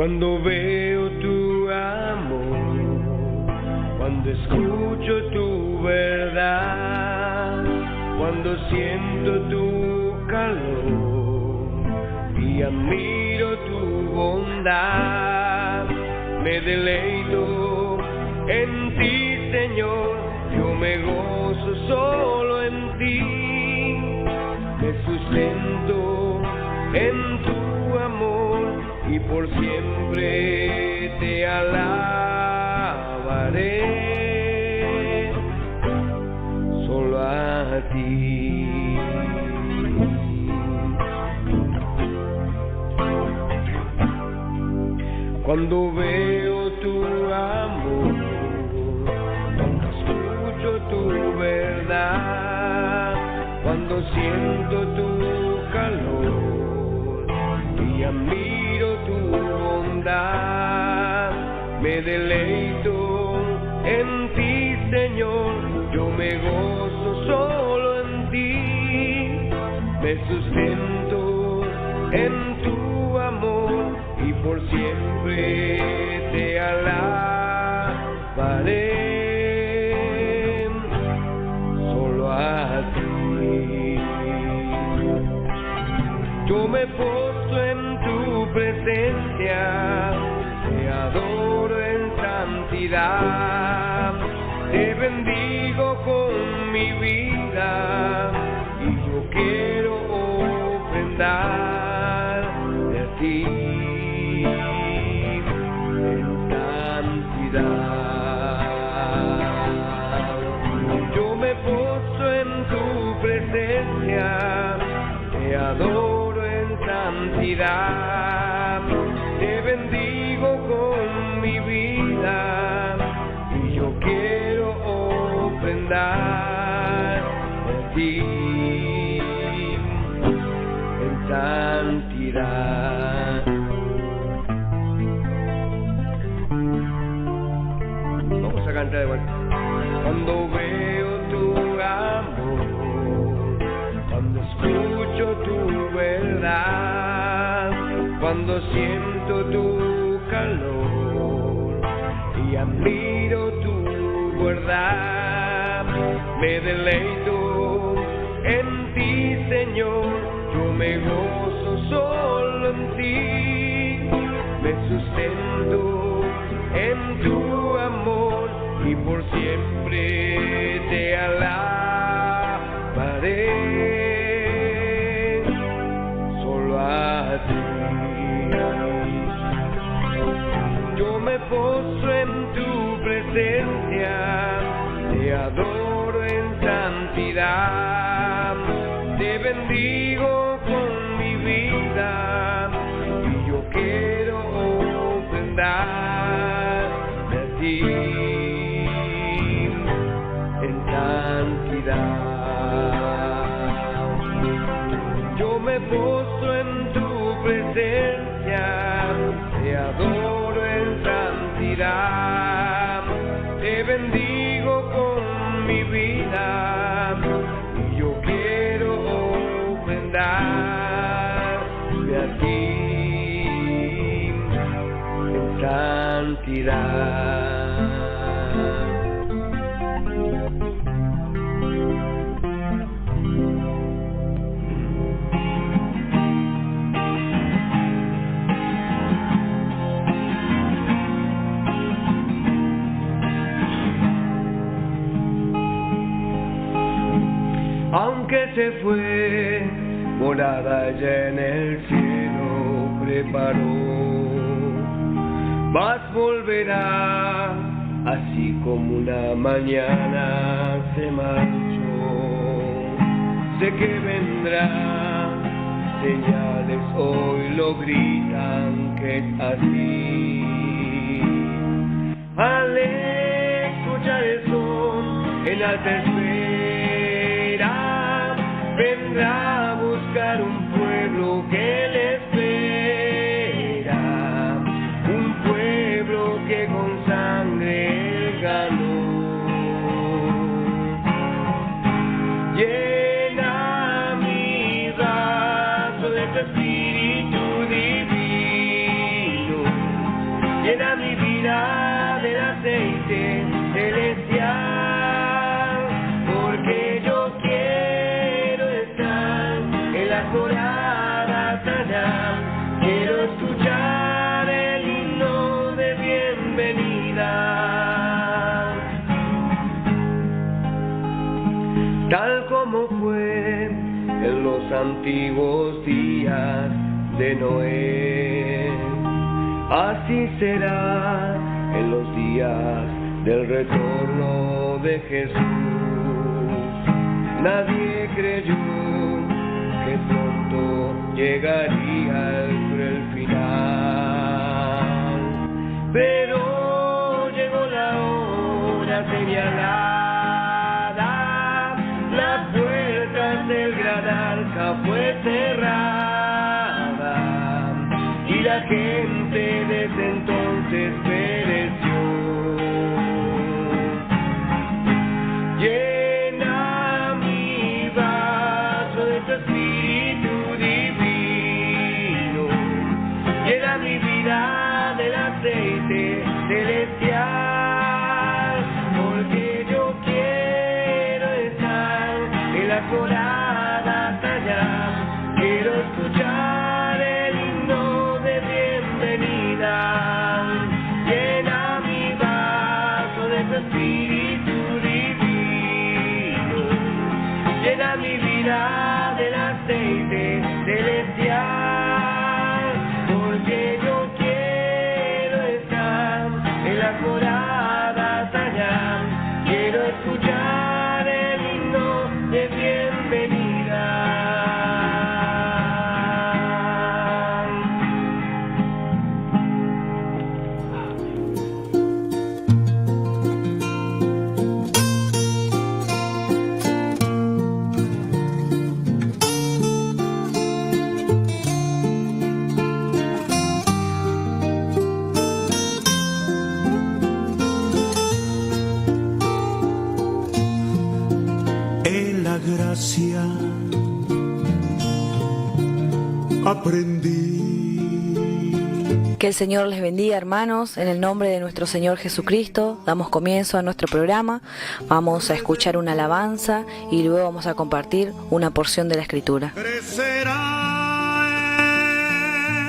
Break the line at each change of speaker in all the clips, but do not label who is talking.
Cuando veo tu amor, cuando escucho tu verdad, cuando siento tu calor y admiro tu bondad, me deleito en ti, Señor, yo me gozo solo en ti, me sustento en tu amor y por siempre te alabaré, solo a ti. Cuando veo tu amor, cuando escucho tu verdad, cuando siento tu calor y admiro tu bondad, me deleito en ti, Señor, yo me gozo solo en ti, me sustento en tu amor y por siempre te alabaré, solo a ti. Yo me postro en tu presencia, te adoro en santidad, te bendigo con mi vida y yo quiero ofrendar a ti en santidad. Yo me postro en tu presencia, te adoro en santidad, te bendigo con mi vida y yo quiero ofrendar a ti en santidad. Vamos a cantar de vuelta. Cuando veo tu amor, cuando escucho tu verdad, cuando siento tu calor y admiro tu verdad, me deleito en ti, Señor, yo me gozo solo en ti, me sustento en tu amor y por siempre te alabaré, solo a ti. Yo me postro en tu presencia, te adoro en santidad, te bendigo con mi vida y yo quiero ofrendar a ti en santidad. Yo me postro en tu presencia, te adoro en santidad, te bendigo con mi vida y yo quiero ofrendarte a ti en santidad. Aunque se fue, morada allá en el cielo preparó, mas volverá, así como una mañana se marchó. Sé que vendrá, señales hoy lo gritan que es así. Al escuchar el son en alta espera, vendrá a buscar un pueblo que le espera, un pueblo que con sangre él ganó. Llena mi vaso de tu espíritu divino, en los antiguos días de Noé. Así será en los días del retorno de Jesús. Nadie creyó que pronto llegaría el cruel final, pero llegó la hora señalada, la puerta del gran arca fue cerrada y la gente desde entonces pereció. Llena mi vaso de tu espíritu divino, llena mi vida del aceite celestial, porque yo quiero estar en la colada hasta allá, quiero escuchar el himno de bienvenida. Llena mi vaso de tu espíritu divino, llena mi vida del aceite celestial, porque yo quiero estar en la morada hasta allá, quiero escuchar el himno de bienvenida.
En la gracia aprendí.
Que el Señor les bendiga, hermanos. En el nombre de nuestro Señor Jesucristo damos comienzo a nuestro programa. Vamos a escuchar una alabanza y luego vamos a compartir una porción de la Escritura.
Crecerá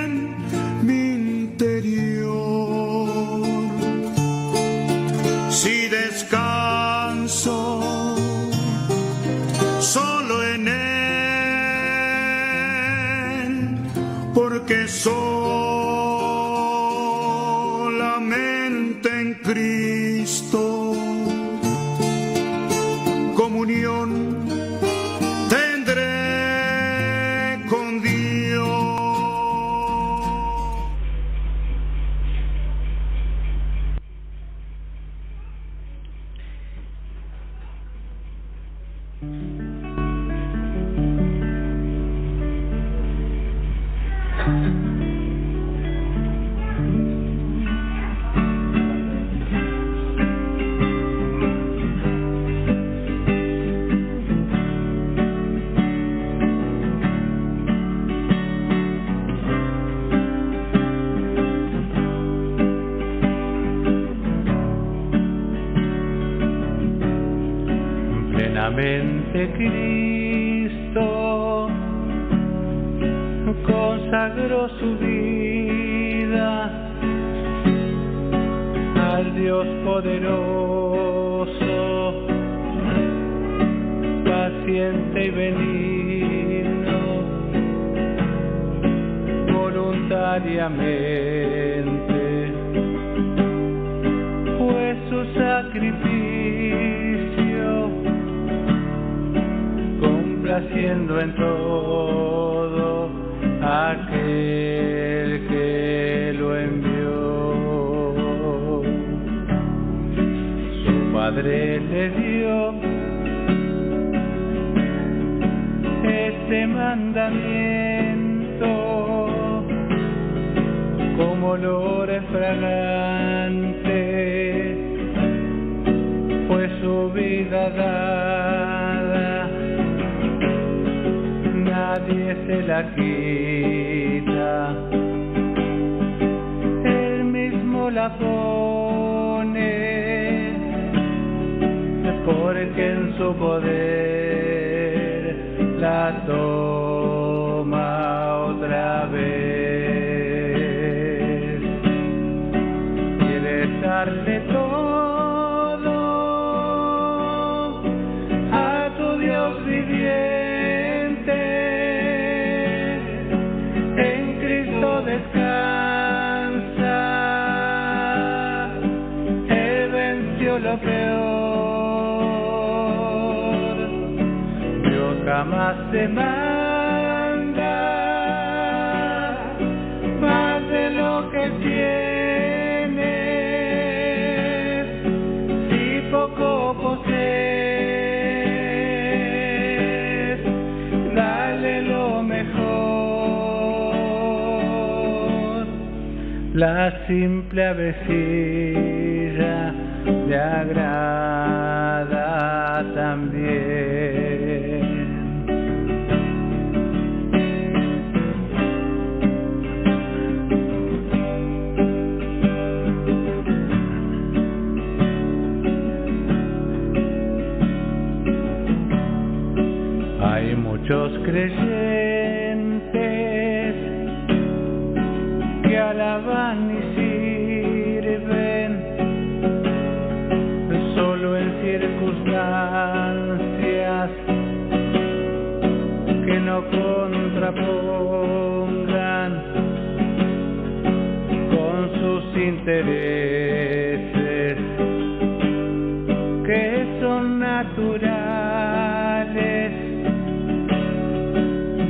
en mi interior si descanso solo en Él, porque solamente en Cristo comunión tendré con Dios.
Plenamente Cristo consagró su vida al Dios poderoso, paciente y benigno, voluntariamente fue su sacrificio, complaciendo en todo aquel que lo envió. Su Padre le dio este mandamiento como olor fragante, fue su vida dada, nadie se la quita, Él mismo la pone, porque en su poder la toma otra vez. Quieres darle todo a tu Dios viviente, demanda, más de lo que tienes, si poco posees, dale lo mejor. La simple avecilla le agrada también. Hay muchos creyentes que alaban y sirven solo en circunstancias que no contrapongan con sus intereses, que son naturales.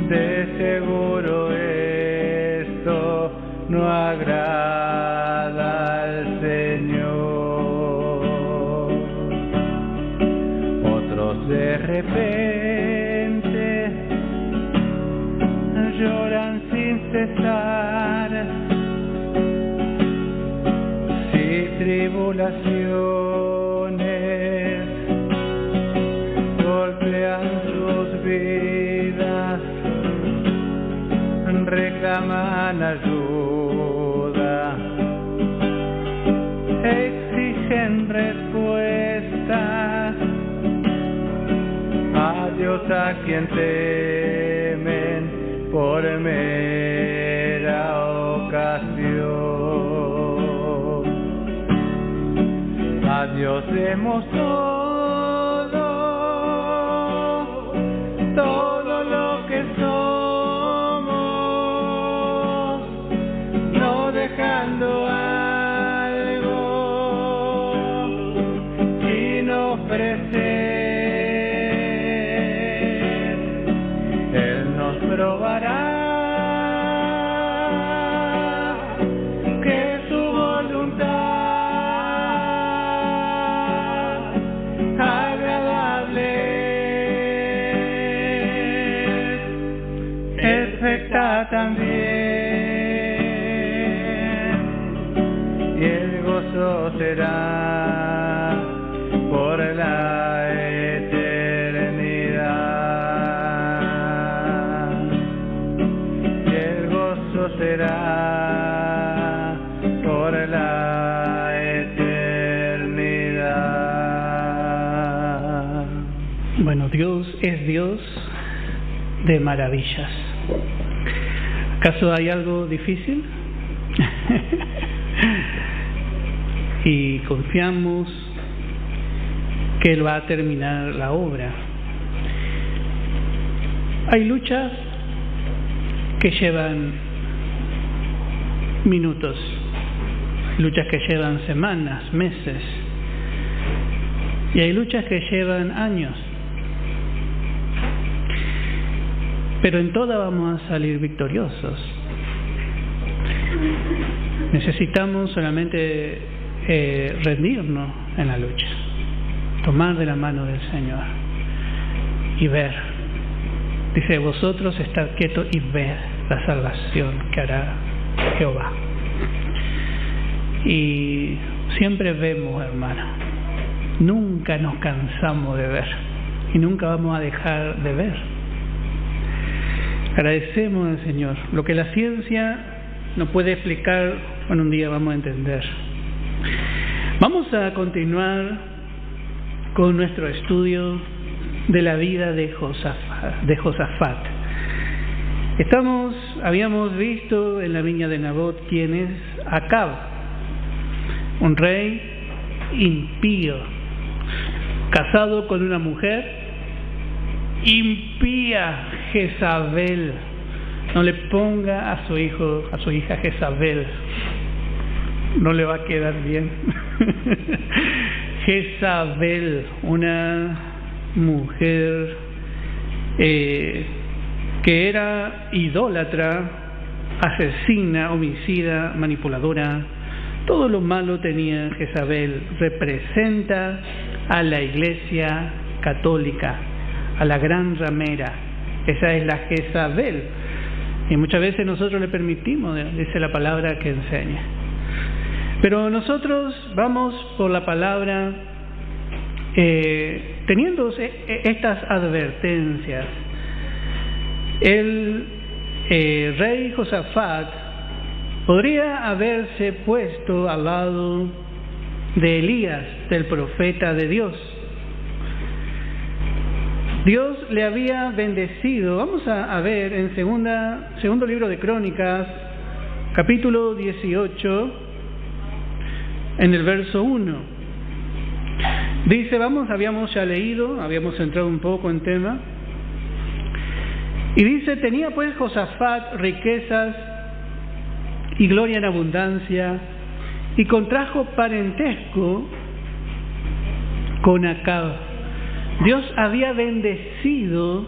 De seguro esto no agrada al Señor. Otros de repente lloran sin cesar, si tribulaciones golpean sus vidas, reclaman ayuda, exigen respuestas a Dios a quien temen por mera ocasión. A Dios demos todo lo que somos, no dejando algo sin ofrecer. Él nos probará que su voluntad agradable es perfecta también. Será por la eternidad, y el gozo será por la eternidad.
Bueno, Dios es Dios de maravillas. ¿Acaso hay algo difícil? Y confiamos que Él va a terminar la obra. Hay luchas que llevan minutos, luchas que llevan semanas, meses, y hay luchas que llevan años. Pero en todas vamos a salir victoriosos. Necesitamos solamente rendirnos en la lucha, tomar de la mano del Señor y ver. Dice, vosotros estad quietos y ver la salvación que hará Jehová. Y siempre vemos, hermano, nunca nos cansamos de ver y nunca vamos a dejar de ver. Agradecemos al Señor. Lo que la ciencia no puede explicar, bueno, un día vamos a entender. Vamos a continuar con nuestro estudio de la vida de Josafat. Habíamos visto en la viña de Nabot quién es Acab, un rey impío, casado con una mujer impía, Jezabel. No le ponga a su hija Jezabel, no le va a quedar bien. Jezabel, una mujer que era idólatra, asesina, homicida, manipuladora. Todo lo malo tenía Jezabel. Representa a la Iglesia católica, a la gran ramera. Esa es la Jezabel. Y muchas veces nosotros le permitimos, dice la palabra, que enseñe. Pero nosotros vamos por la palabra teniendo estas advertencias. El rey Josafat podría haberse puesto al lado de Elías, del profeta de Dios. Dios le había bendecido. Vamos a ver en segundo libro de Crónicas, capítulo 18, en el verso 1. Dice, habíamos ya leído, habíamos entrado un poco en tema. Y dice, tenía pues Josafat riquezas y gloria en abundancia, y contrajo parentesco con Acab. Dios había bendecido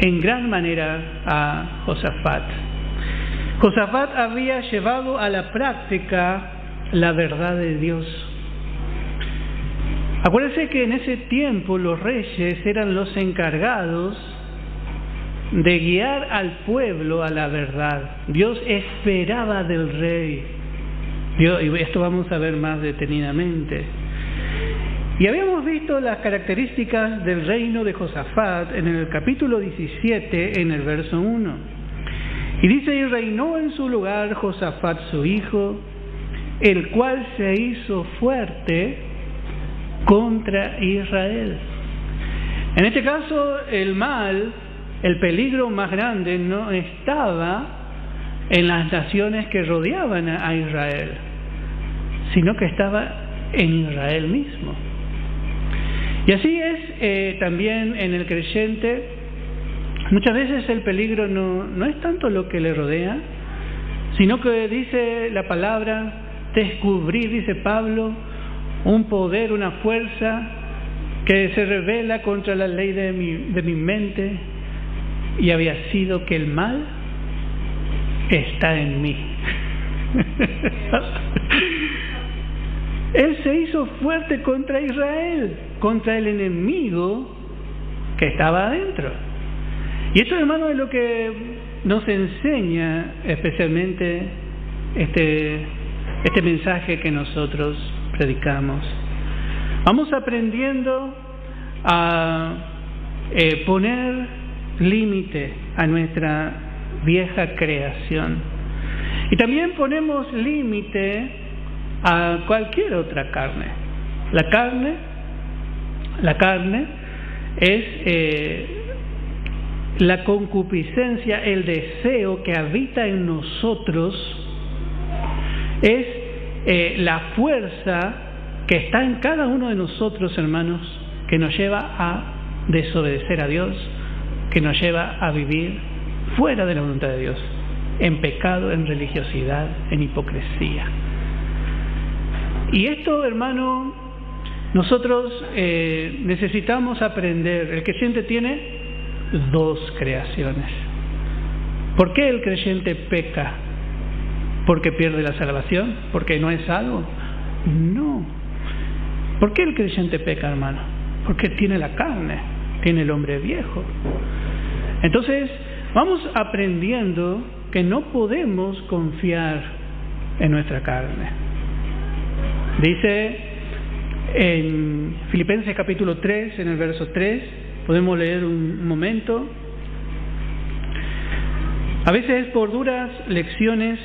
en gran manera a Josafat. Josafat había llevado a la práctica la verdad de Dios. Acuérdense que en ese tiempo los reyes eran los encargados de guiar al pueblo a la verdad. Dios esperaba del rey. Y esto vamos a ver más detenidamente. Y habíamos visto las características del reino de Josafat en el capítulo 17, en el verso 1. Y dice, y reinó en su lugar Josafat su hijo, el cual se hizo fuerte contra Israel. En este caso, el mal, el peligro más grande no estaba en las naciones que rodeaban a Israel, sino que estaba en Israel mismo. Y así es también en el creyente. Muchas veces el peligro no es tanto lo que le rodea, sino que dice la palabra, descubrir, dice Pablo, un poder, una fuerza que se revela contra la ley de mi mente, y había sido que el mal está en mí. Él se hizo fuerte contra Israel, contra el enemigo que estaba adentro. Y esto, hermano, es lo que nos enseña especialmente este mensaje que nosotros predicamos. Vamos aprendiendo a poner límite a nuestra vieja creación. Y también ponemos límite a cualquier otra carne. La carne es la concupiscencia, el deseo que habita en nosotros, es la fuerza que está en cada uno de nosotros, hermanos, que nos lleva a desobedecer a Dios, que nos lleva a vivir fuera de la voluntad de Dios, en pecado, en religiosidad, en hipocresía. Y esto, hermano, nosotros necesitamos aprender. El creyente tiene dos creaciones. ¿Por qué el creyente peca? ¿Porque pierde la salvación? ¿Porque no es salvo? No. ¿Por qué el creyente peca, hermano? Porque tiene la carne, tiene el hombre viejo. Entonces, vamos aprendiendo que no podemos confiar en nuestra carne. Dice en Filipenses capítulo 3, en el verso 3, podemos leer un momento. A veces por duras lecciones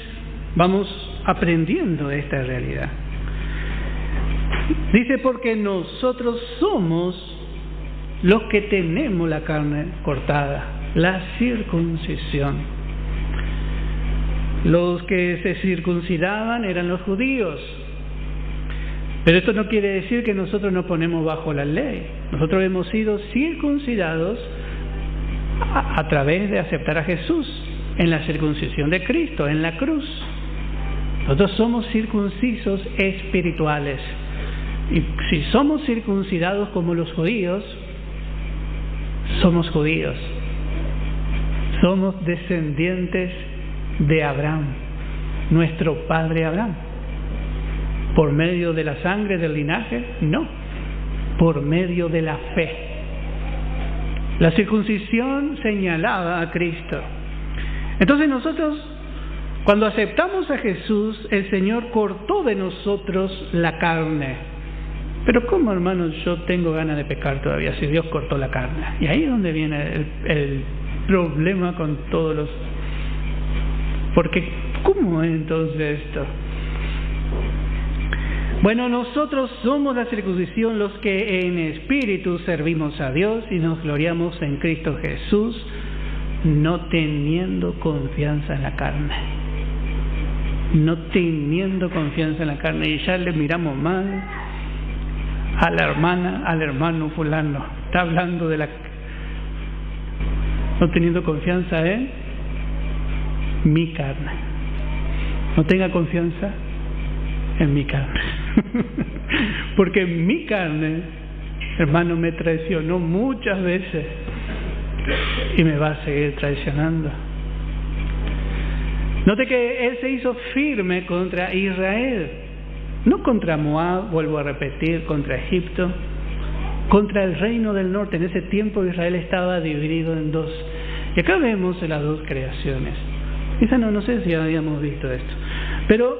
vamos aprendiendo esta realidad. Dice, porque nosotros somos los que tenemos la carne cortada, la circuncisión. Los que se circuncidaban eran los judíos. Pero esto no quiere decir que nosotros nos ponemos bajo la ley. Nosotros hemos sido circuncidados a través de aceptar a Jesús en la circuncisión de Cristo, en la cruz. Nosotros somos circuncisos espirituales. Y si somos circuncidados como los judíos, somos judíos, somos descendientes de Abraham, nuestro padre Abraham. ¿Por medio de la sangre del linaje? No, por medio de la fe. La circuncisión señalaba a Cristo. Entonces nosotros, cuando aceptamos a Jesús, el Señor cortó de nosotros la carne. Pero ¿cómo, hermanos, yo tengo ganas de pecar todavía si Dios cortó la carne? Y ahí es donde viene el problema con todos los... Porque, ¿cómo es entonces esto? Bueno, nosotros somos la circuncisión los que en espíritu servimos a Dios y nos gloriamos en Cristo Jesús, no teniendo confianza en la carne. No teniendo confianza en la carne. Y ya le miramos mal a la hermana, al hermano fulano. Está hablando de la... No teniendo confianza en mi carne. No tenga confianza en mi carne. Porque mi carne, hermano, me traicionó muchas veces y me va a seguir traicionando. Note que él se hizo firme contra Israel, no contra Moab, vuelvo a repetir, contra Egipto, contra el reino del norte. En ese tiempo Israel estaba dividido en dos. Y acá vemos las dos creaciones. Quizá no sé si habíamos visto esto, pero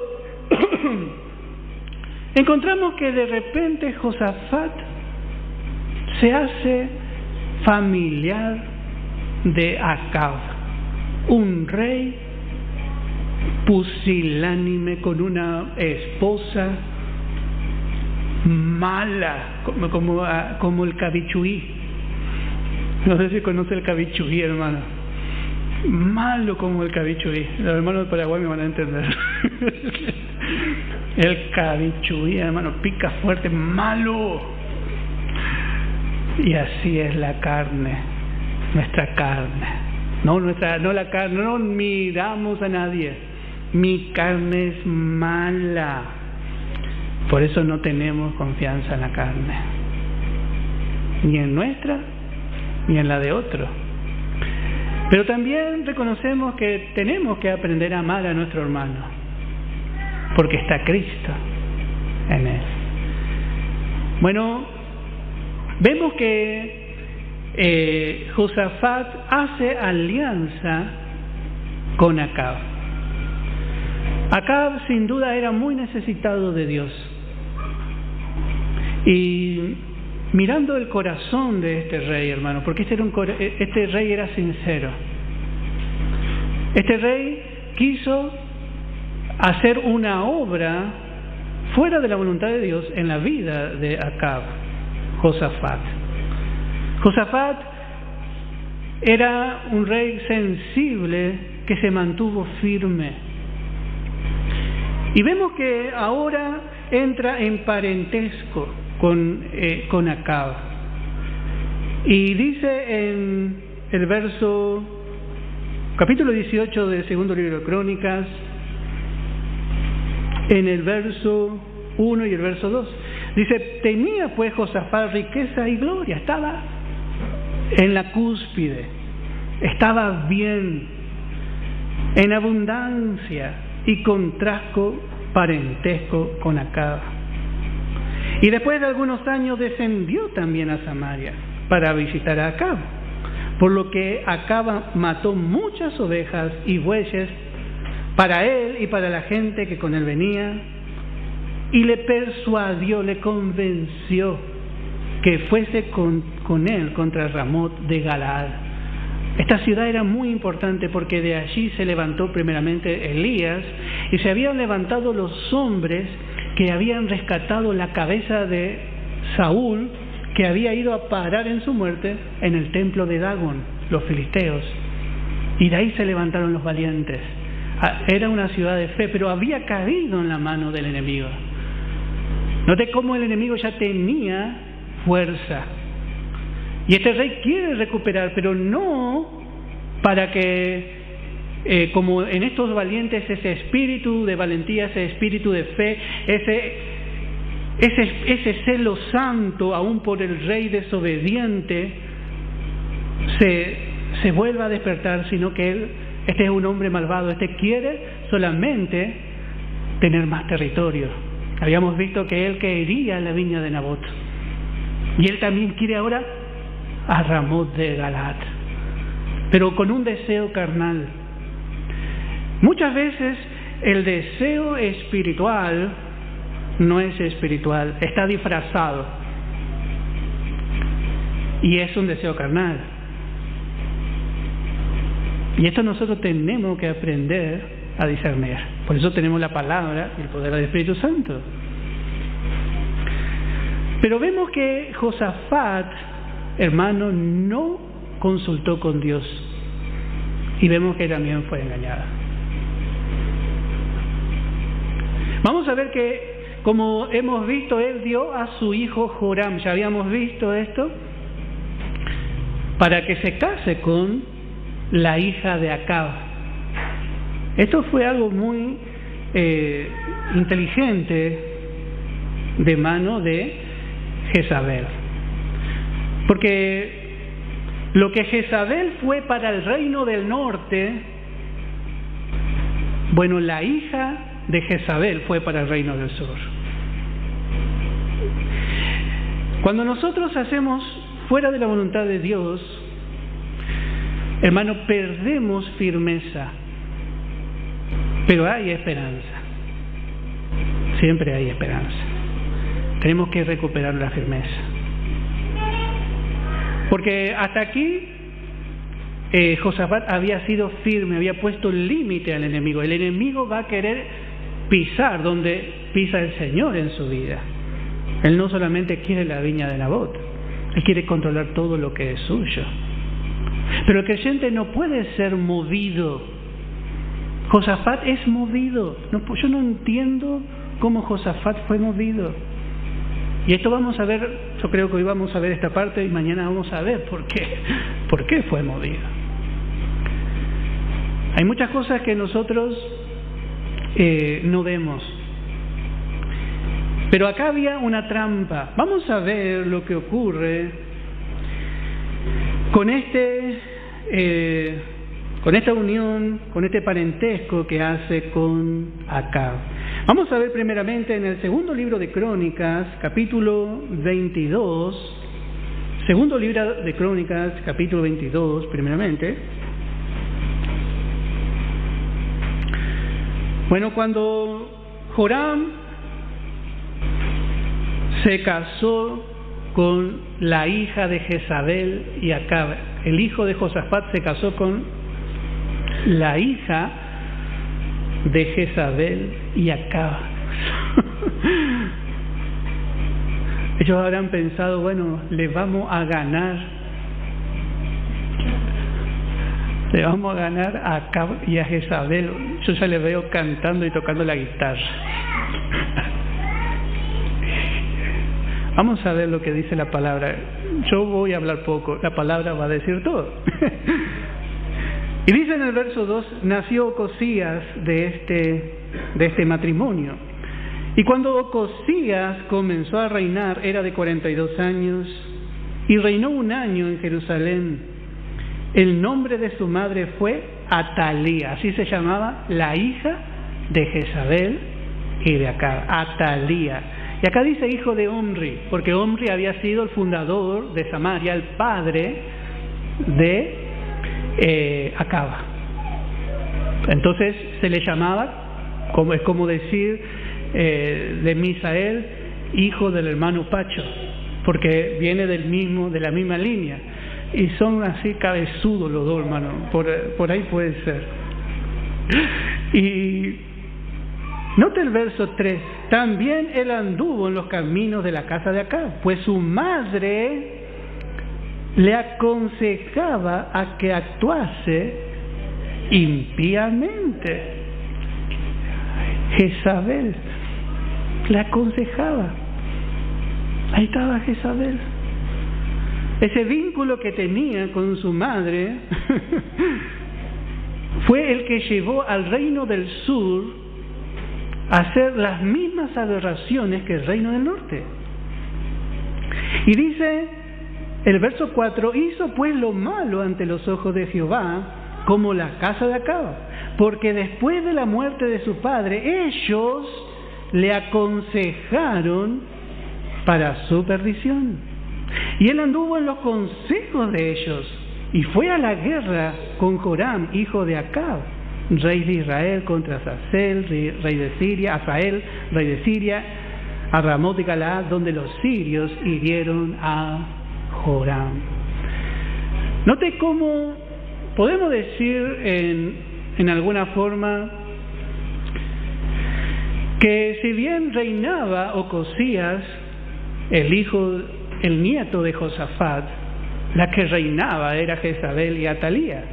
encontramos que de repente Josafat se hace familiar de Acab, un rey pusilánime con una esposa mala, como el cabichuí. No sé si conoce el cabichuí, hermano. Malo como el cabichuí. Los hermanos de Paraguay me van a entender. El cabichuí, hermano, pica fuerte, malo. Y así es la carne, nuestra carne. No la carne, no miramos a nadie. Mi carne es mala. Por eso no tenemos confianza en la carne. Ni en nuestra, ni en la de otro. Pero también reconocemos que tenemos que aprender a amar a nuestro hermano, porque está Cristo en él. Bueno, vemos que Josafat hace alianza con Acab. Acab sin duda era muy necesitado de Dios. Y mirando el corazón de este rey, hermano, porque este rey era sincero. Este rey quiso hacer una obra fuera de la voluntad de Dios en la vida de Acab, Josafat. Josafat era un rey sensible que se mantuvo firme. Y vemos que ahora entra en parentesco con Acab. Y dice en el capítulo 18 del segundo libro de Crónicas, en el verso 1 y el verso 2, dice: tenía pues Josafat riqueza y gloria, estaba en la cúspide, estaba bien, en abundancia, y contrajo parentesco con Acab. Y después de algunos años descendió también a Samaria para visitar a Acab, por lo que Acab mató muchas ovejas y bueyes para él y para la gente que con él venía, y le persuadió, le convenció que fuese con él contra Ramot de Galaad. Esta ciudad era muy importante porque de allí se levantó primeramente Elías, y se habían levantado los hombres que habían rescatado la cabeza de Saúl, que había ido a parar en su muerte en el templo de Dagón, los filisteos. Y de ahí se levantaron los valientes. Era una ciudad de fe, pero había caído en la mano del enemigo. Note cómo el enemigo ya tenía fuerza. Y este rey quiere recuperar, pero no para que, como en estos valientes, ese espíritu de valentía, ese espíritu de fe, ese celo santo, aún por el rey desobediente, se vuelva a despertar, sino que este es un hombre malvado, quiere solamente tener más territorio. Habíamos visto que él quería la viña de Nabot, y él también quiere ahora a Ramot de Galaad, pero con un deseo carnal. Muchas veces el deseo espiritual no es espiritual, está disfrazado y es un deseo carnal. Y esto nosotros tenemos que aprender a discernir. Por eso tenemos la palabra y el poder del Espíritu Santo. Pero vemos que Josafat, hermano, no consultó con Dios. Y vemos que también fue engañada. Vamos a ver que, como hemos visto, él dio a su hijo Joram, ya habíamos visto esto, para que se case con la hija de Acab. Esto fue algo muy inteligente de mano de Jezabel, porque lo que Jezabel fue para el reino del norte, bueno, la hija de Jezabel fue para el reino del sur. Cuando nosotros hacemos fuera de la voluntad de Dios, hermano, perdemos firmeza, pero hay esperanza. Siempre hay esperanza. Tenemos que recuperar la firmeza. Porque hasta aquí Josafat había sido firme, había puesto límite al enemigo. El enemigo va a querer pisar donde pisa el Señor en su vida. Él no solamente quiere la viña de Nabot, él quiere controlar todo lo que es suyo. Pero el creyente no puede ser movido. Josafat es movido. Yo no entiendo cómo Josafat fue movido. Y esto vamos a ver, yo creo que hoy vamos a ver esta parte y mañana vamos a ver por qué fue movido. Hay muchas cosas que nosotros no vemos. Pero acá había una trampa. Vamos a ver lo que ocurre con esta unión, con este parentesco que hace con Acab. Vamos a ver primeramente en el segundo libro de Crónicas, capítulo 22. Segundo libro de Crónicas, capítulo 22, primeramente. Bueno, cuando Joram se casó con la hija de Jezabel y Acab, el hijo de Josafat se casó con la hija de Jezabel y Acab. Ellos habrán pensado, bueno, le vamos a ganar a Acab y a Jezabel. Yo ya les veo cantando y tocando la guitarra. Vamos a ver lo que dice la palabra. Yo voy a hablar poco, la palabra va a decir todo. Y dice en el verso 2, nació Ocosías de este matrimonio. Y cuando Ocosías comenzó a reinar, era de 42 años, y reinó 1 año en Jerusalén. El nombre de su madre fue Atalía, así se llamaba la hija de Jezabel y de Acab, Atalía. Y acá dice hijo de Omri, porque Omri había sido el fundador de Samaria, el padre de Acab. Entonces se le llamaba, es como decir de Misael, hijo del hermano Pacho, porque viene de la misma línea. Y son así cabezudos los dos, hermanos. Por ahí puede ser. Y note el verso 3. También él anduvo en los caminos de la casa de Acab, pues su madre le aconsejaba a que actuase impíamente. Jezabel le aconsejaba. Ahí estaba Jezabel. Ese vínculo que tenía con su madre fue el que llevó al reino del sur a hacer las mismas aberraciones que el reino del norte. Y dice el verso 4, hizo pues lo malo ante los ojos de Jehová, como la casa de Acab, porque después de la muerte de su padre, ellos le aconsejaron para su perdición. Y él anduvo en los consejos de ellos, y fue a la guerra con Joram, hijo de Acab, rey de Israel, contra Azazel, rey de Siria, Azael, rey de Siria, a Ramot de Galaad, donde los sirios hirieron a Joram. Note cómo podemos decir en alguna forma que si bien reinaba Ocosías, el nieto de Josafat, la que reinaba era Jezabel y Atalía,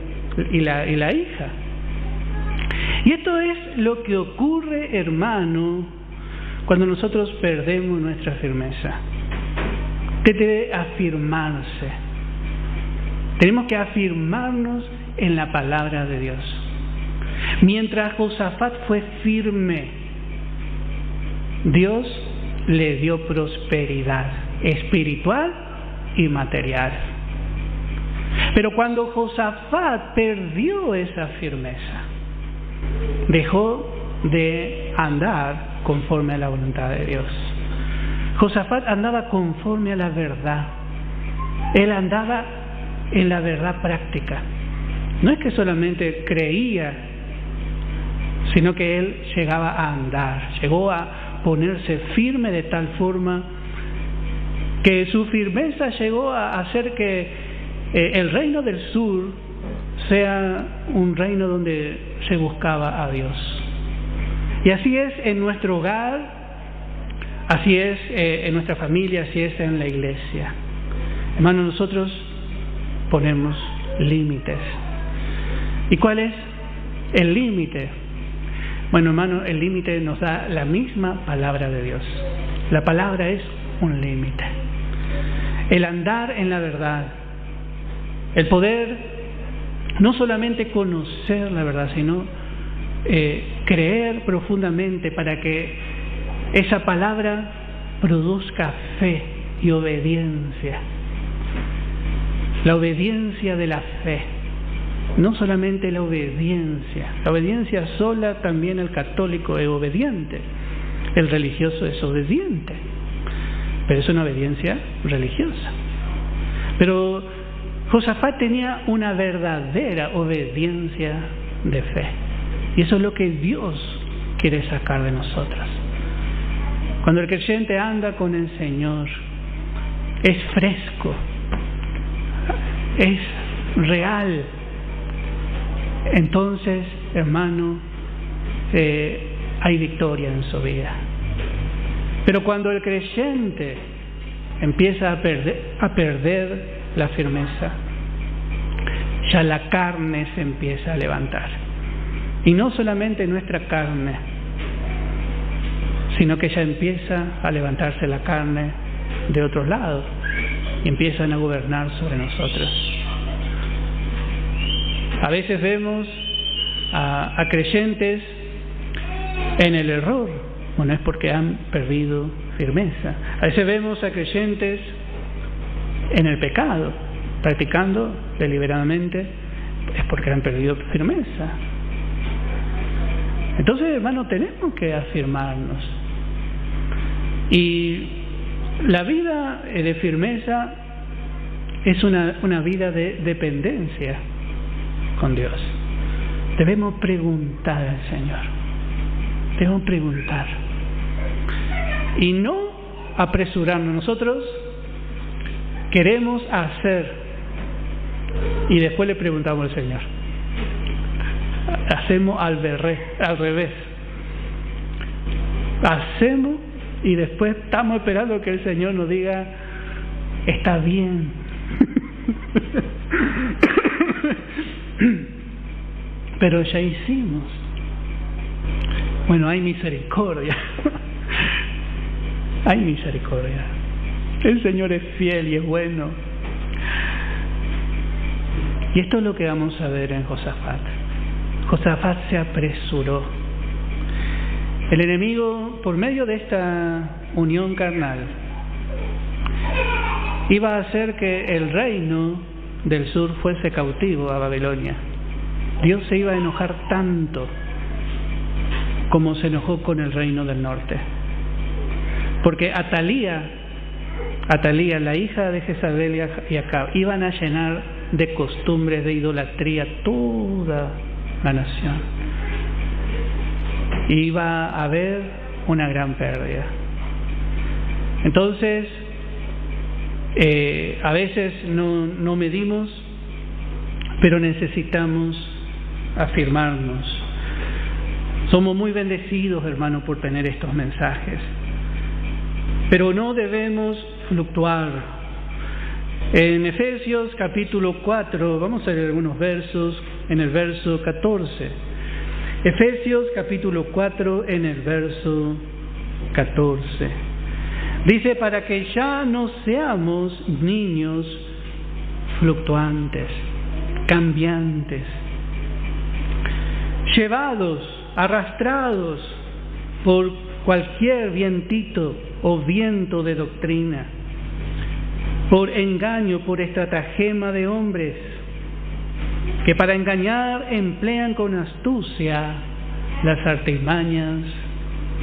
y la hija. Y esto es lo que ocurre, hermano, cuando nosotros perdemos nuestra firmeza. Usted debe afirmarse. Tenemos que afirmarnos en la palabra de Dios. Mientras Josafat fue firme, Dios le dio prosperidad espiritual y material. Pero cuando Josafat perdió esa firmeza, dejó de andar conforme a la voluntad de Dios. Josafat andaba conforme a la verdad. Él andaba en la verdad práctica. No es que solamente creía, sino que él llegaba a andar, llegó a ponerse firme de tal forma que su firmeza llegó a hacer que el reino del sur sea un reino donde se buscaba a Dios. Y así es en nuestro hogar, así es en nuestra familia, así es en la iglesia. Hermanos, nosotros ponemos límites. ¿Y cuál es el límite? Bueno, hermano, el límite nos da la misma palabra de Dios. La palabra es un límite. El andar en la verdad, el poder no solamente conocer la verdad, sino creer profundamente para que esa palabra produzca fe y obediencia. La obediencia de la fe. No solamente la obediencia sola, también el católico es obediente, el religioso es obediente, pero es una obediencia religiosa. Pero Josafat tenía una verdadera obediencia de fe, y eso es lo que Dios quiere sacar de nosotros. Cuando el creyente anda con el Señor, es fresco, es real. Entonces, hermano, hay victoria en su vida. Pero cuando el creyente empieza a perder la firmeza, ya la carne se empieza a levantar. Y no solamente nuestra carne, sino que ya empieza a levantarse la carne de otros lados y empiezan a gobernar sobre nosotros. A veces vemos a creyentes en el error. Bueno, es porque han perdido firmeza. A veces vemos a creyentes en el pecado, practicando deliberadamente, es porque han perdido firmeza. Entonces, hermano, tenemos que afirmarnos. Y la vida de firmeza es una vida de dependencia con Dios. Debemos preguntar al Señor. Debemos preguntar. Y no apresurarnos. Nosotros queremos hacer y después le preguntamos al Señor. Hacemos al revés. Hacemos y después estamos esperando que el Señor nos diga, está bien. Pero ya hicimos. Bueno, hay misericordia. Hay misericordia. El Señor es fiel y es bueno. Y esto es lo que vamos a ver en Josafat. Josafat se apresuró. El enemigo, por medio de esta unión carnal, iba a hacer que el reino del sur fuese cautivo a Babilonia. Dios se iba a enojar tanto como se enojó con el reino del norte. Porque Atalía, la hija de Jezabel y Acab, iban a llenar de costumbres de idolatría toda la nación. Y iba a haber una gran pérdida. Entonces, a veces no medimos, pero necesitamos afirmarnos. Somos muy bendecidos, hermanos, por tener estos mensajes, pero no debemos fluctuar. En Efesios capítulo 4, vamos a leer algunos versos, en el verso 14. Efesios capítulo 4, en el verso 14. Dice, para que ya no seamos niños fluctuantes, cambiantes, llevados, arrastrados por cualquier vientito o viento de doctrina, por engaño, por estratagema de hombres, que para engañar emplean con astucia las artimañas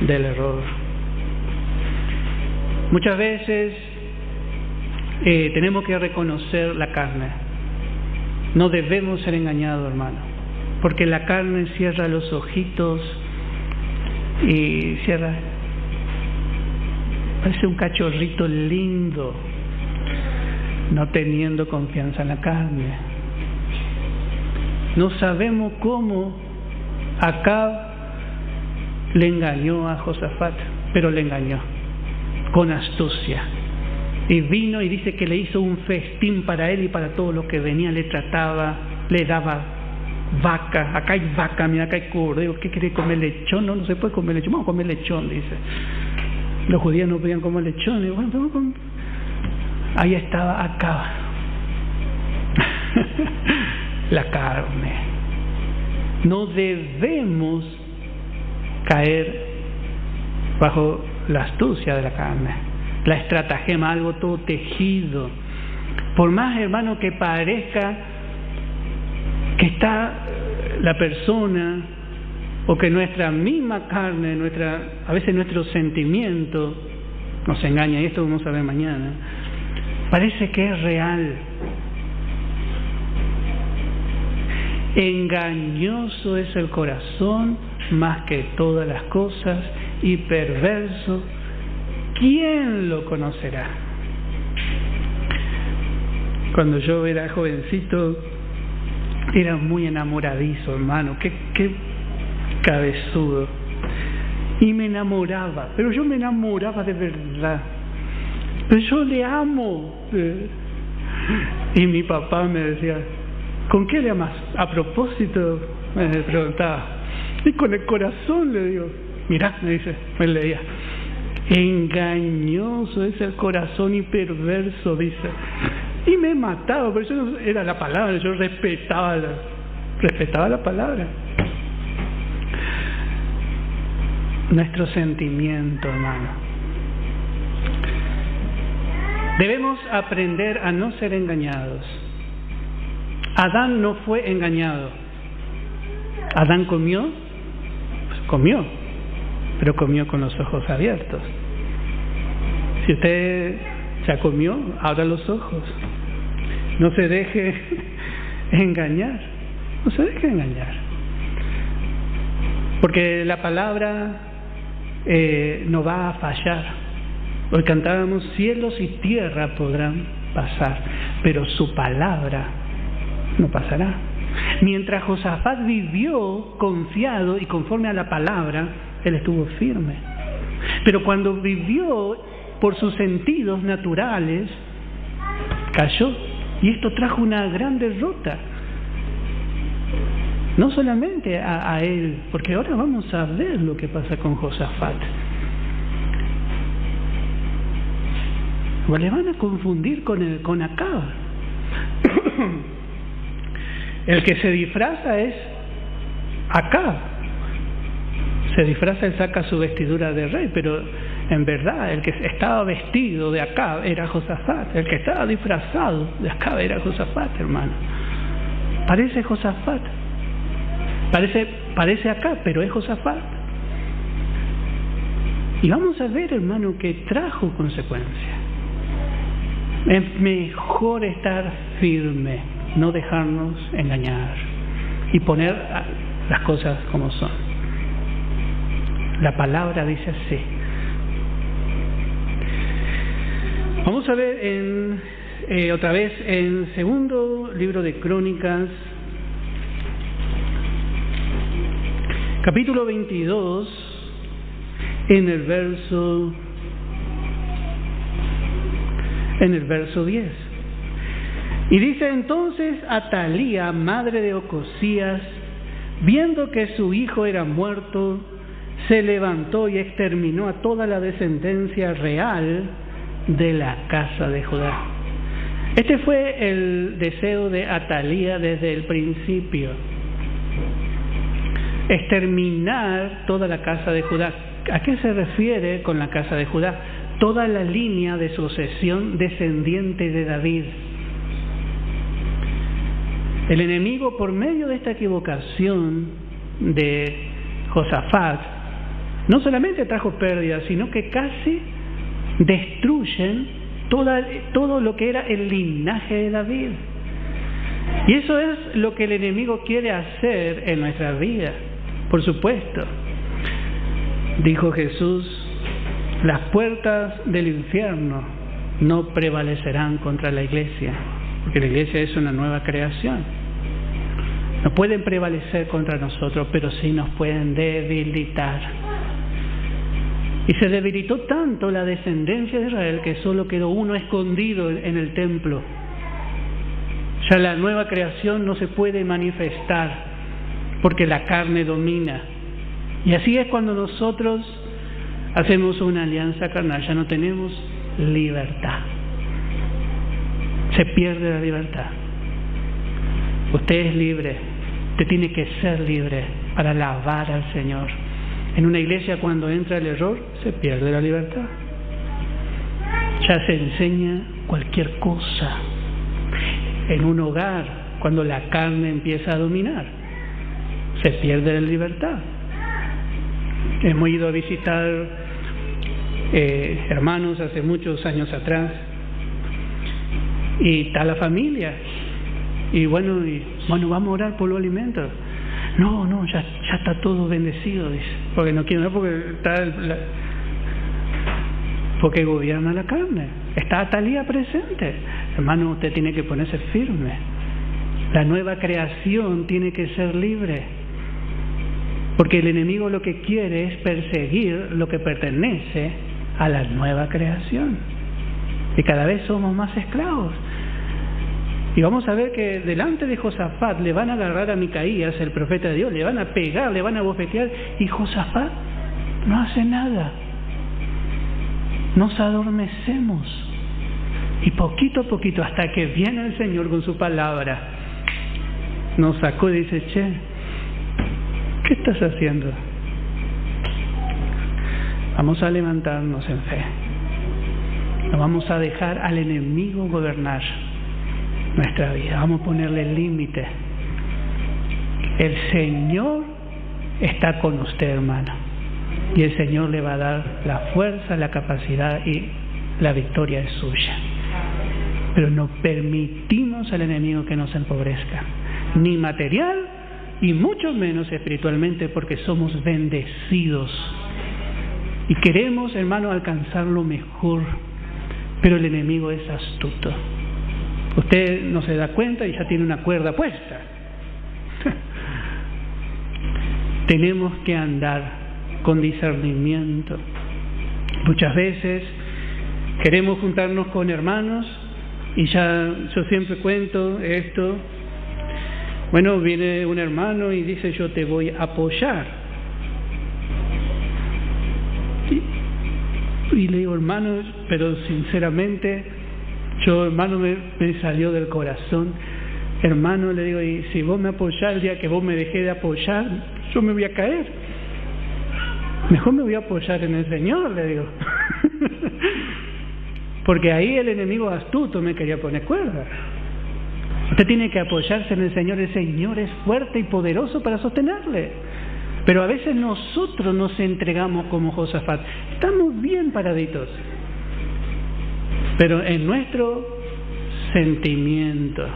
del error. Muchas veces tenemos que reconocer la carne. No debemos ser engañados, hermano, porque la carne cierra los ojitos y parece un cachorrito lindo, no teniendo confianza en la carne. No sabemos cómo Acab le engañó a Josafat, pero le engañó con astucia. Y vino y dice que le hizo un festín para él y para todo lo que venía. Le trataba, le daba vaca. Acá hay vaca, mira, acá hay cordero. ¿Qué quiere comer? Lechón. No se puede comer lechón. Vamos a comer lechón, dice. Los judíos no podían comer lechón. Y bueno, vamos a comer. Ahí estaba acá. La carne. No debemos caer bajo la astucia de la carne, la estratagema, algo todo tejido. Por más, hermano, que parezca que está la persona, o que nuestra misma carne, a veces nuestro sentimiento nos engaña, y esto vamos a ver mañana, parece que es real. Engañoso es el corazón más que todas las cosas, y perverso, ¿quién lo conocerá? Cuando yo era jovencito, era muy enamoradizo, hermano, qué cabezudo, y me enamoraba, pero yo me enamoraba de verdad, pero yo le amo. Y mi papá me decía, ¿con qué le amas? A propósito, me preguntaba, y con el corazón, le digo. Mirá, me dice, me leía, engañoso es el corazón y perverso, dice. Y me mataba, pero yo era la palabra, yo respetaba la palabra. Nuestro sentimiento, hermano. Debemos aprender a no ser engañados. Adán no fue engañado. Adán comió, pues comió, pero comió con los ojos abiertos. Si usted ya comió, abra los ojos. No se deje engañar. No se deje engañar. Porque la palabra no va a fallar. Hoy cantábamos, cielos y tierra podrán pasar, pero su palabra no pasará. Mientras Josafat vivió confiado y conforme a la palabra, él estuvo firme. Pero cuando vivió por sus sentidos naturales, cayó. Y esto trajo una gran derrota. No solamente a él, porque ahora vamos a ver lo que pasa con Josafat. O le van a confundir con Acab. El que se disfraza es Acab. Se disfraza, él saca su vestidura de rey, pero En verdad, el que estaba vestido de Acab era Josafat. El que estaba disfrazado de Acab era Josafat, hermano. Parece Josafat. Parece Acab, pero es Josafat. Y vamos a ver, hermano, que trajo consecuencias. Es mejor estar firme, no dejarnos engañar y poner las cosas como son. La palabra dice así. Vamos a ver otra vez en segundo libro de Crónicas, capítulo 22, en el verso 10. Y dice: entonces Atalía, madre de Ocosías, viendo que su hijo era muerto, se levantó y exterminó a toda la descendencia real de la casa de Judá. Este fue el deseo de Atalía desde el principio: exterminar toda la casa de Judá. ¿A qué se refiere con la casa de Judá? Toda la línea de sucesión descendiente de David. El enemigo, por medio de esta equivocación de Josafat, no solamente trajo pérdidas, sino que casi destruyen todo lo que era el linaje de David. Y eso es lo que el enemigo quiere hacer en nuestra vida, por supuesto. Dijo Jesús: las puertas del infierno no prevalecerán contra la iglesia, porque la iglesia es una nueva creación. No pueden prevalecer contra nosotros, pero sí nos pueden debilitar. Y se debilitó tanto la descendencia de Israel que solo quedó uno escondido en el templo. Ya la nueva creación no se puede manifestar porque la carne domina. Y así es cuando nosotros hacemos una alianza carnal, ya no tenemos libertad. Se pierde la libertad. Usted es libre, usted tiene que ser libre para alabar al Señor. En una iglesia, cuando entra el error, se pierde la libertad. Ya se enseña cualquier cosa. En un hogar, cuando la carne empieza a dominar, se pierde la libertad. Hemos ido a visitar hermanos hace muchos años atrás, y está la familia, y bueno, vamos a orar por los alimentos. No, ya está todo bendecido, dice, porque no quiero, porque gobierna la carne. Está Atalía presente. Hermano, usted tiene que ponerse firme. La nueva creación tiene que ser libre, porque el enemigo lo que quiere es perseguir lo que pertenece a la nueva creación, y cada vez somos más esclavos. Y vamos a ver que delante de Josafat le van a agarrar a Micaías, el profeta de Dios, le van a pegar, le van a bofetear, y Josafat no hace nada. Nos adormecemos, y poquito a poquito, hasta que viene el Señor con su palabra, nos sacó y dice: che, ¿qué estás haciendo? Vamos a levantarnos en fe. No vamos a dejar al enemigo gobernar nuestra vida. Vamos a ponerle límite. El Señor está con usted, hermano, y el Señor le va a dar la fuerza, la capacidad, y la victoria es suya. Pero no permitimos al enemigo que nos empobrezca, ni material y mucho menos espiritualmente, porque somos bendecidos y queremos, hermano, alcanzar lo mejor, pero el enemigo es astuto. Usted no se da cuenta y ya tiene una cuerda puesta. Tenemos que andar con discernimiento. Muchas veces queremos juntarnos con hermanos, y yo siempre cuento esto. Bueno, viene un hermano y dice: yo te voy a apoyar. Y le digo: hermano, pero sinceramente, hermano, me salió del corazón. Hermano, le digo, y si vos me apoyás, el día que vos me dejé de apoyar, yo me voy a caer. Mejor me voy a apoyar en el Señor, le digo. Porque ahí el enemigo astuto me quería poner cuerda. Usted tiene que apoyarse en el Señor es fuerte y poderoso para sostenerle. Pero a veces nosotros nos entregamos como Josafat. Estamos bien paraditos, pero en nuestro sentimiento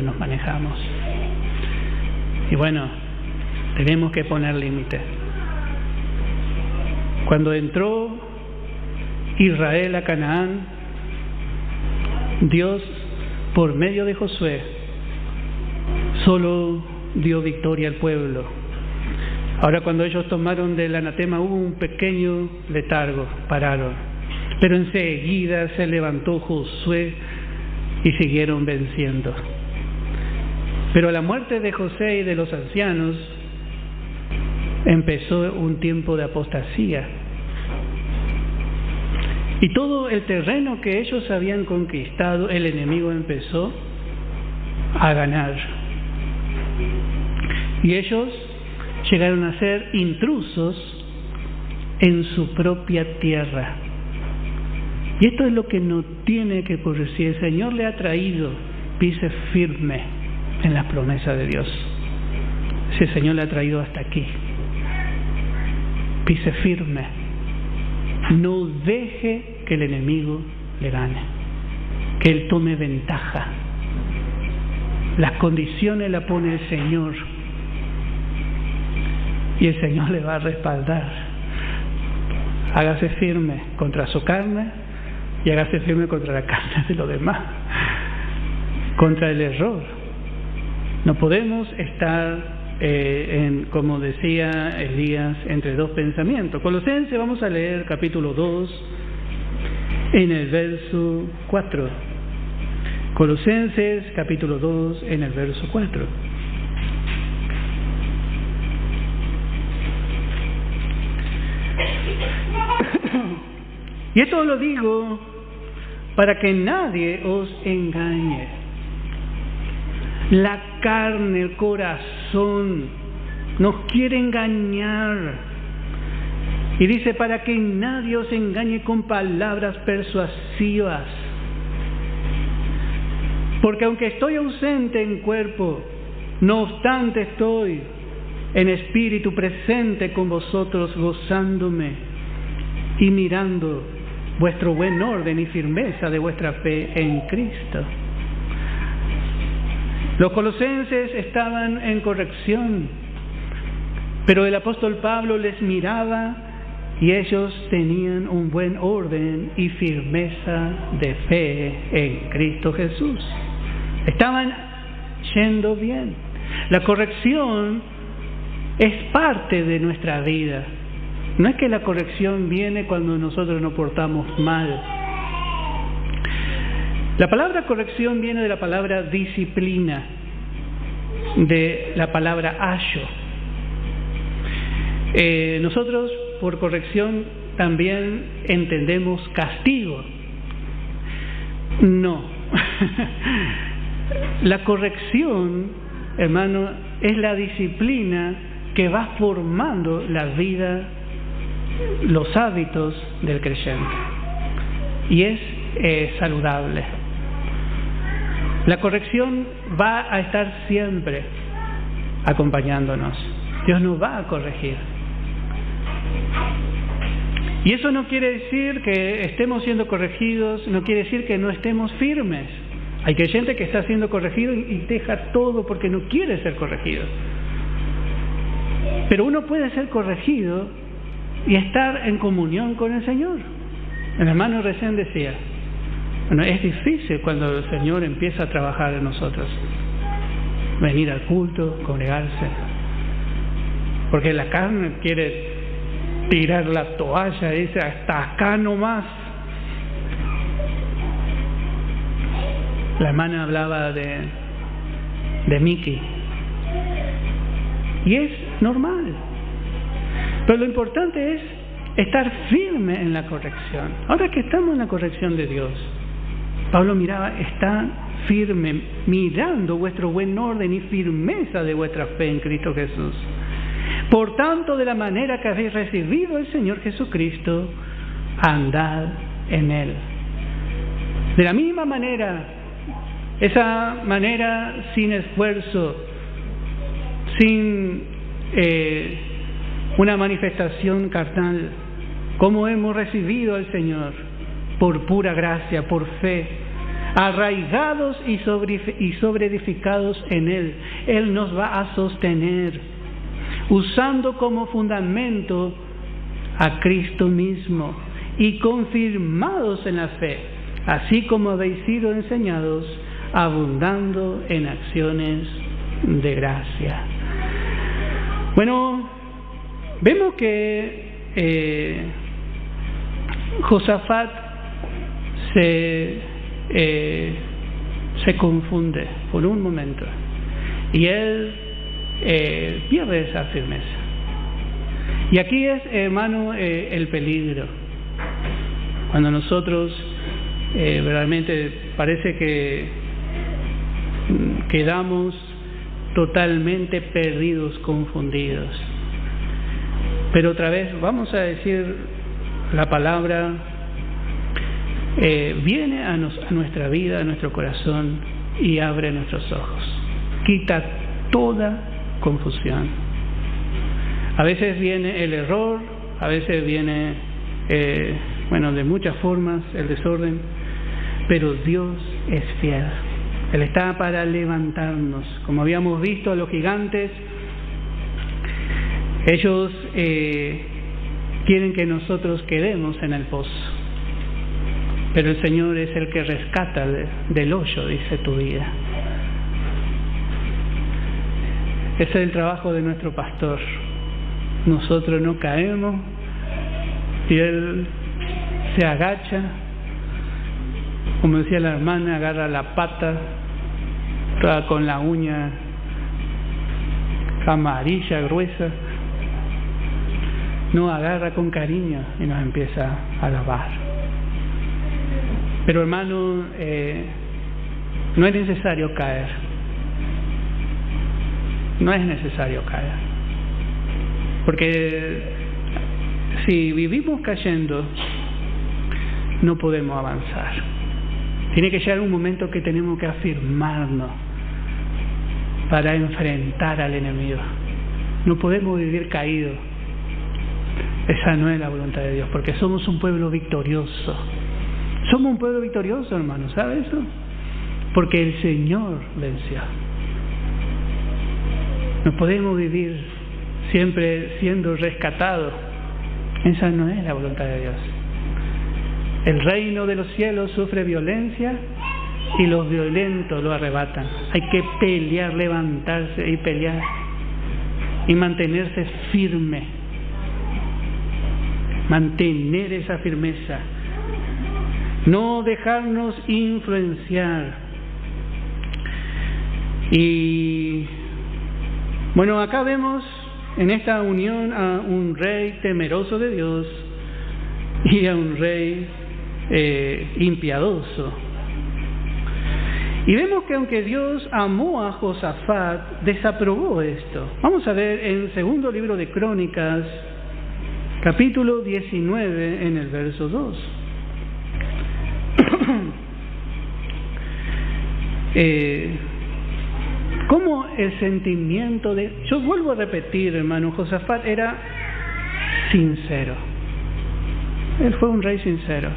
nos manejamos. Y bueno, tenemos que poner límite. Cuando entró Israel a Canaán, Dios, por medio de Josué, solo dio victoria al pueblo. Ahora, cuando ellos tomaron del anatema, hubo un pequeño letargo, pararon. Pero enseguida se levantó Josué y siguieron venciendo. Pero a la muerte de José y de los ancianos, empezó un tiempo de apostasía. Y todo el terreno que ellos habían conquistado, el enemigo empezó a ganar. Y ellos llegaron a ser intrusos en su propia tierra. Y esto es lo que no tiene que ocurrir. Si el Señor le ha traído, pise firme en las promesas de Dios. Si el Señor le ha traído hasta aquí, pise firme. No deje que el enemigo le gane, que él tome ventaja. Las condiciones las pone el Señor y el Señor le va a respaldar. Hágase firme contra su carne y hágase firme contra la carne de los demás, contra el error. No podemos estar como decía Elías, entre dos pensamientos. Colosenses, vamos a leer capítulo 2 en el verso 4. Colosenses capítulo 2 en el verso 4. Y esto lo digo para que nadie os engañe. La carne, el corazón nos quiere engañar. Y dice, para que nadie os engañe con palabras persuasivas. Porque aunque estoy ausente en cuerpo, no obstante estoy en espíritu presente con vosotros, gozándome y mirando vuestro buen orden y firmeza de vuestra fe en Cristo. Los colosenses estaban en corrección, pero el apóstol Pablo les miraba y ellos tenían un buen orden y firmeza de fe en Cristo Jesús. Estaban yendo bien. La corrección es parte de nuestra vida. No es que la corrección viene cuando nosotros nos portamos mal. La palabra corrección viene de la palabra disciplina, de la palabra ayo. Nosotros por corrección también entendemos castigo. No. La corrección, hermano, es la disciplina que va formando la vida, los hábitos del creyente. Y es saludable. La corrección va a estar siempre acompañándonos. Dios nos va a corregir. Y eso no quiere decir que estemos siendo corregidos, no quiere decir que no estemos firmes. Hay creyente que está siendo corregido y deja todo porque no quiere ser corregido. Pero uno puede ser corregido y estar en comunión con el Señor. El hermano recién decía, bueno, es difícil cuando el Señor empieza a trabajar en nosotros. Venir al culto, congregarse. Porque la carne quiere tirar la toalla, dice, hasta acá nomás. La hermana hablaba de Miki. Y es normal. Pero lo importante es estar firme en la corrección. Ahora que estamos en la corrección de Dios, Pablo miraba, está firme, mirando vuestro buen orden y firmeza de vuestra fe en Cristo Jesús. Por tanto, de la manera que habéis recibido al Señor Jesucristo, andad en Él. De la misma manera, esa manera sin esfuerzo, sin una manifestación carnal, como hemos recibido al Señor, por pura gracia, por fe, arraigados y sobreedificados en Él. Él nos va a sostener, usando como fundamento a Cristo mismo y confirmados en la fe, así como habéis sido enseñados, abundando en acciones de gracia. Bueno, vemos que Josafat se confunde por un momento y él pierde esa firmeza. Y aquí es, hermano, el peligro. Cuando nosotros verdaderamente parece que quedamos totalmente perdidos, confundidos. Pero otra vez vamos a decir la palabra, viene a nuestra vida, a nuestro corazón y abre nuestros ojos. Quita toda confusión. A veces viene el error, a veces viene, de muchas formas el desorden, pero Dios es fiel. Él está para levantarnos. Como habíamos visto a los gigantes, ellos quieren que nosotros quedemos en el pozo, pero el Señor es el que rescata del hoyo, dice tu vida. Ese es el trabajo de nuestro pastor. Nosotros no caemos y Él se agacha, como decía la hermana, agarra la pata toda con la uña amarilla, gruesa, nos agarra con cariño y nos empieza a lavar. Pero hermano, no es necesario caer. No es necesario caer. Porque si vivimos cayendo, no podemos avanzar. Tiene que llegar un momento que tenemos que afirmarnos para enfrentar al enemigo. No podemos vivir caídos. Esa no es la voluntad de Dios, porque somos un pueblo victorioso. Somos un pueblo victorioso, hermano, ¿sabe eso? Porque el Señor venció. No podemos vivir siempre siendo rescatados. Esa no es la voluntad de Dios. El reino de los cielos sufre violencia y los violentos lo arrebatan. Hay que pelear, levantarse y pelear y mantenerse firme. Mantener esa firmeza. No dejarnos influenciar. Y bueno, acá vemos en esta unión a un rey temeroso de Dios y a un rey impiadoso. Y vemos que aunque Dios amó a Josafat, desaprobó esto. Vamos a ver en segundo libro de Crónicas, capítulo 19, en el verso 2. Como el sentimiento de... Yo vuelvo a repetir, hermano, Josafat era sincero. Él fue un rey sincero.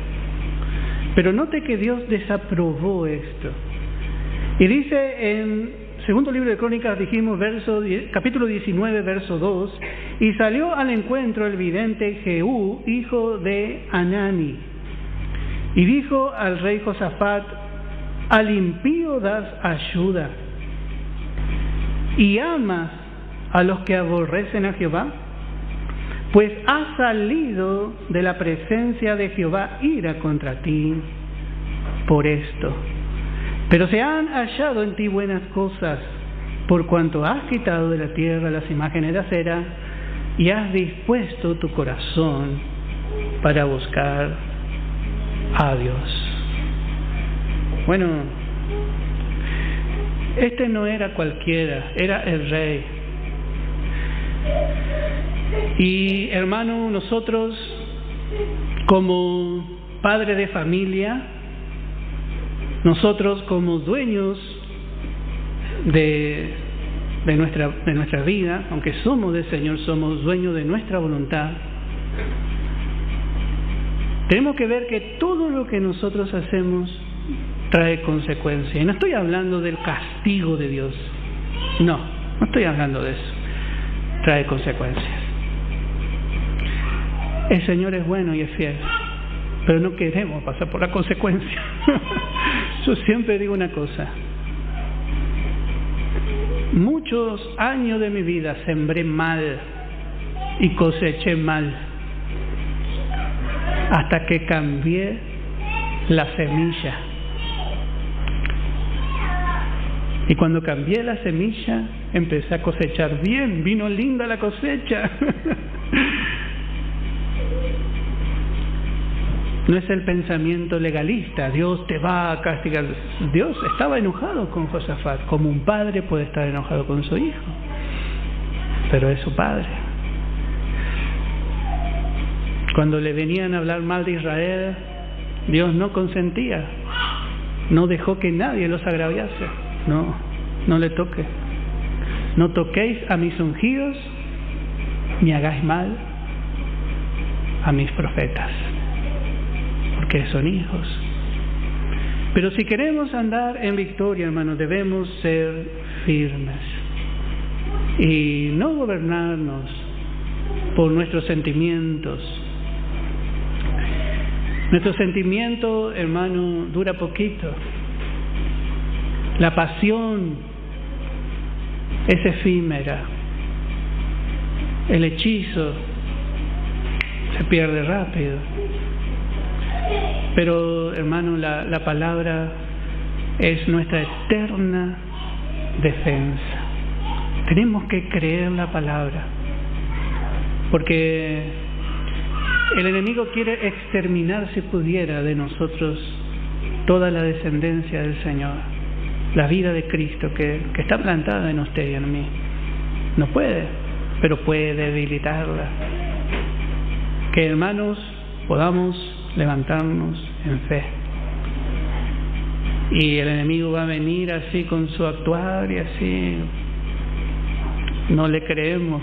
Pero note que Dios desaprobó esto. Y dice en segundo libro de Crónicas, dijimos, capítulo 19, verso 2, y salió al encuentro el vidente Jehú, hijo de Hanani, y dijo al rey Josafat: al impío das ayuda, y amas a los que aborrecen a Jehová, pues ha salido de la presencia de Jehová ira contra ti por esto. Pero se han hallado en ti buenas cosas, por cuanto has quitado de la tierra las imágenes de acera y has dispuesto tu corazón para buscar a Dios. Bueno, este no era cualquiera, era el rey. Y hermano, nosotros como padre de familia, nosotros como dueños de nuestra vida, aunque somos del Señor, somos dueños de nuestra voluntad, tenemos que ver que todo lo que nosotros hacemos trae consecuencias. Y no estoy hablando del castigo de Dios, no estoy hablando de eso. Trae consecuencias. El Señor es bueno y es fiel, pero no queremos pasar por la consecuencia. Yo siempre digo una cosa: muchos años de mi vida sembré mal y coseché mal, hasta que cambié la semilla. Y cuando cambié la semilla, empecé a cosechar bien, vino linda la cosecha. No es el pensamiento legalista, Dios te va a castigar. Dios estaba enojado con Josafat, como un padre puede estar enojado con su hijo, pero es su padre. Cuando le venían a hablar mal de Israel, Dios no consentía, no dejó que nadie los agraviase. No le toque. No toquéis a mis ungidos, ni hagáis mal a mis profetas, porque son hijos. Pero si queremos andar en victoria, hermanos, debemos ser firmes y no gobernarnos por nuestros sentimientos. Nuestro sentimiento, hermano, dura poquito. La pasión es efímera. El hechizo se pierde rápido. Pero, hermano, la palabra es nuestra eterna defensa. Tenemos que creer la palabra, porque el enemigo quiere exterminar, si pudiera, de nosotros toda la descendencia del Señor, la vida de Cristo que está plantada en usted y en mí. No puede, pero puede debilitarla. Que, hermanos, podamos levantarnos en fe. Y el enemigo va a venir así con su actuar y así. No le creemos,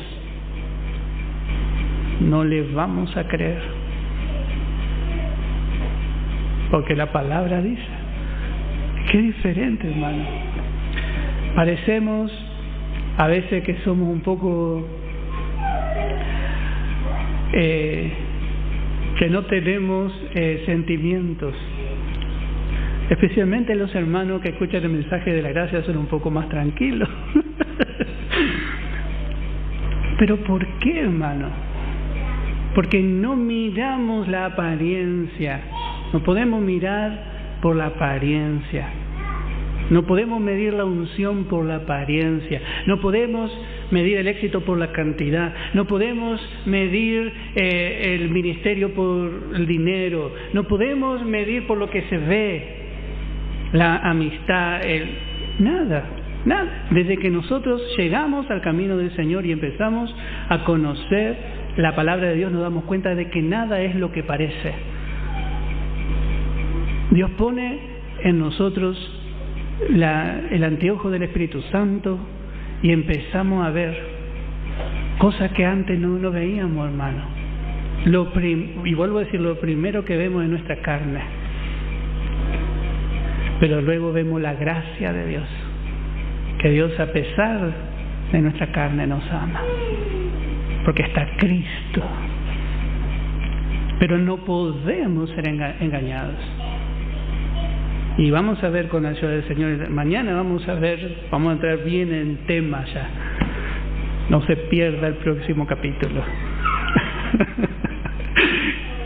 no le vamos a creer, porque la palabra dice. Qué diferente, hermano. Parecemos a veces que somos un poco que no tenemos sentimientos. Especialmente los hermanos que escuchan el mensaje de la gracia son un poco más tranquilos. ¿Pero por qué, hermano? Porque no miramos la apariencia. No podemos mirar por la apariencia. No podemos medir la unción por la apariencia. No podemos medir el éxito por la cantidad. No podemos medir el ministerio por el dinero. No podemos medir por lo que se ve, la amistad, nada. Desde que nosotros llegamos al camino del Señor y empezamos a conocer la palabra de Dios, nos damos cuenta de que nada es lo que parece. Dios pone en nosotros el anteojo del Espíritu Santo y empezamos a ver cosas que antes no veíamos, hermano. Y vuelvo a decir, lo primero que vemos es nuestra carne, pero luego vemos la gracia de Dios, que Dios, a pesar de nuestra carne, nos ama, porque está Cristo. Pero no podemos ser engañados. Y vamos a ver con la ayuda del Señor. Mañana vamos a entrar bien en tema ya. No se pierda el próximo capítulo.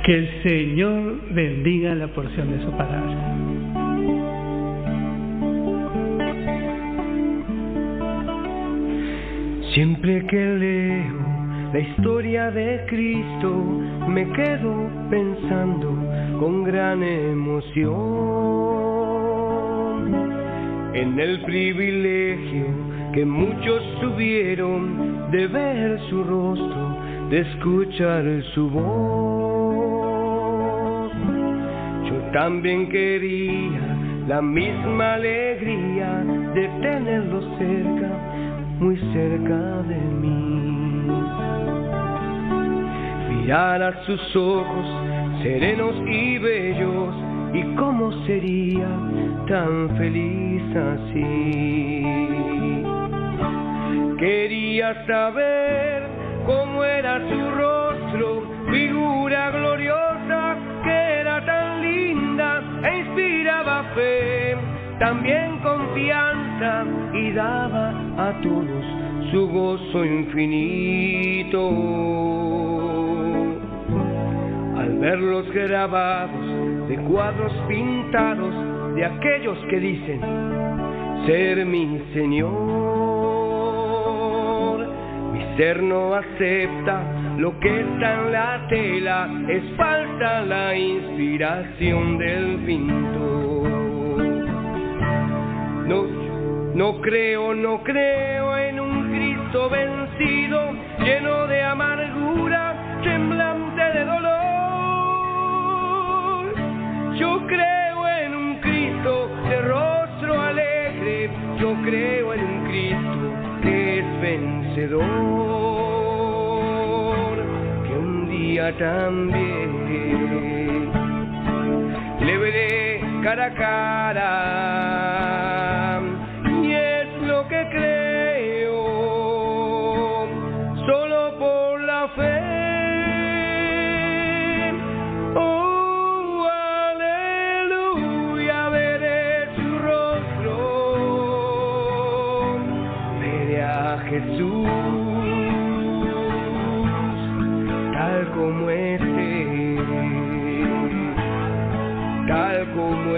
Que el Señor bendiga la porción de su palabra.
Siempre que leo la historia de Cristo, me quedo pensando con gran emoción en el privilegio que muchos tuvieron de ver su rostro, de escuchar su voz. Yo también quería la misma alegría de tenerlo cerca, muy cerca de mí. Mirar a sus ojos serenos y bellos, y cómo sería tan feliz así. Quería saber cómo era su rostro, figura gloriosa que era tan linda e inspiraba fe, también confianza, y daba a todos su gozo infinito. Al ver los grabados de cuadros pintados de aquellos que dicen ser mi Señor, mi ser no acepta lo que está en la tela, es falsa la inspiración del pintor. No creo en un Cristo vencido, lleno de amargura, semblante de dolor. Yo creo en un Cristo de rostro alegre, yo creo en un Cristo que es vencedor, que un día también le veré cara a cara, y es lo que creo, solo por la fe. Oh, aleluya, veré su rostro, veré a Jesús tal como tal como